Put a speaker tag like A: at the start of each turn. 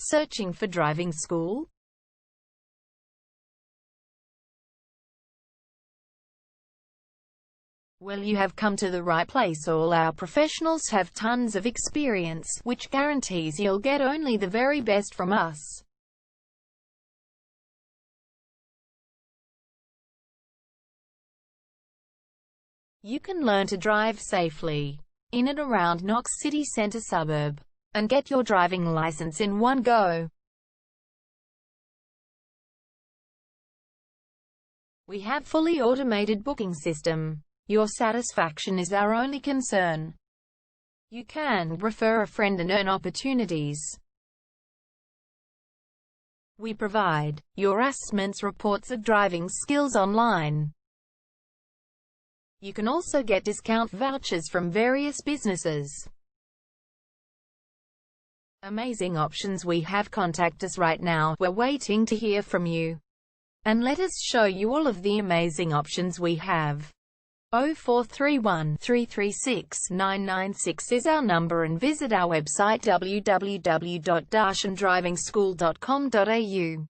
A: Searching for driving school? Well, you have come to the right place. All our professionals have tons of experience, which guarantees you'll get only the very best from us. You can learn to drive safely in and around Knox City Centre suburb, and get your driving license in one go. We have fully automated booking system. Your satisfaction is our only concern. You can refer a friend and earn opportunities. We provide your assessments reports of driving skills online. You can also get discount vouchers from various businesses. Amazing options we have. Contact us right now. We're waiting to hear from you. And let us show you all of the amazing options we have. 0431 336 996 is our number, and visit our website www.darshandrivingschool.com.au.